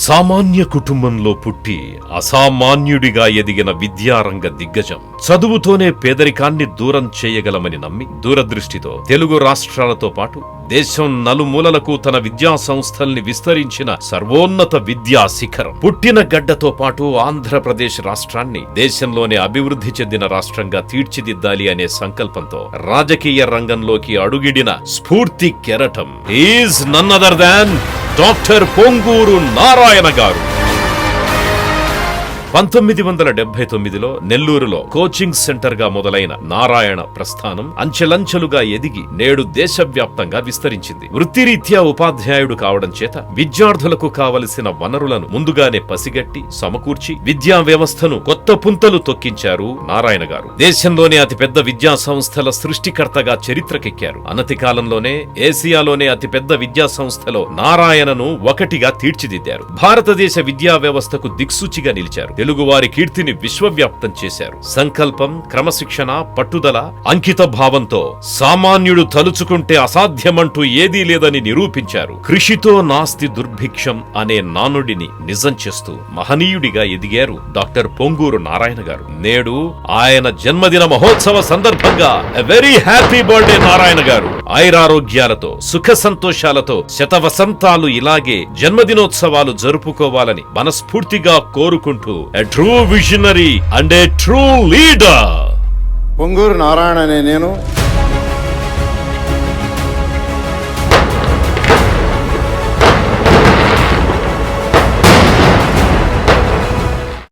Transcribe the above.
సామాన్య కుటుంబంలో పుట్టి అసామాన్యుడిగా ఎదిగిన విద్యారంగ దిగ్గజం. చదువుతోనే పేదరికాన్ని దూరం చేయగలమని నమ్మి దూరదృష్టితో తెలుగు రాష్ట్రాలతో పాటు దేశం నలుమూలలకు తన విద్యా సంస్థల్ని విస్తరించిన సర్వోన్నత విద్యా శిఖరం. పుట్టిన గడ్డతో పాటు ఆంధ్రప్రదేశ్ రాష్ట్రాన్ని దేశంలోనే అభివృద్ధి చెందిన రాష్ట్రంగా తీర్చిదిద్దాలి అనే సంకల్పంతో రాజకీయ రంగంలోకి అడుగిడిన స్ఫూర్తి కెరటం is none other than doctor Ponguru Narayana గారు. 1979లో నెల్లూరులో కోచింగ్ సెంటర్ గా మొదలైన నారాయణ ప్రస్థానం అంచెలంచెలుగా ఎదిగి నేడు దేశవ్యాప్తంగా విస్తరించింది. వృత్తిరీత్యా ఉపాధ్యాయుడు కావడం చేత విద్యార్థులకు కావలసిన వనరులను ముందుగానే పసిగట్టి సమకూర్చి విద్యా వ్యవస్థను కొత్త పుంతలు తొక్కించారు నారాయణ గారు. దేశంలోనే అతిపెద్ద విద్యా సంస్థల సృష్టికర్తగా చరిత్రకెక్కారు. అనతి కాలంలోనే ఏసియాలోనే అతిపెద్ద విద్యా సంస్థలో నారాయణను ఒకటిగా తీర్చిదిద్దారు. భారతదేశ విద్యా వ్యవస్థకు దిక్సూచిగా నిలిచారు. తెలుగువారి కీర్తిని విశ్వవ్యాప్తం చేశారు. సంకల్పం, క్రమశిక్షణ, పట్టుదల, అంకిత భావంతో సామాన్యుడు తలుచుకుంటే అసాధ్యమంటూ ఏదీ లేదని నిరూపించారు. కృషితో నాస్తి దుర్భిక్షం అనే నానుడిని నిజం చేస్తూ మహనీయుడిగా ఎదిగారు డాక్టర్ పొంగూరు నారాయణ గారు. నేడు ఆయన జన్మదిన మహోత్సవ సందర్భంగా వెరీ హ్యాపీ బర్త్డే నారాయణ గారు. ఐరారోగ్యాలతో సుఖ సంతోషాలతో శతవసంతాలు ఇలాగే జన్మదినోత్సవాలు జరుపుకోవాలని మనస్ఫూర్తిగా కోరుకుంటూ a true visionary and a true leader. Ponguru Narayana అనే నేను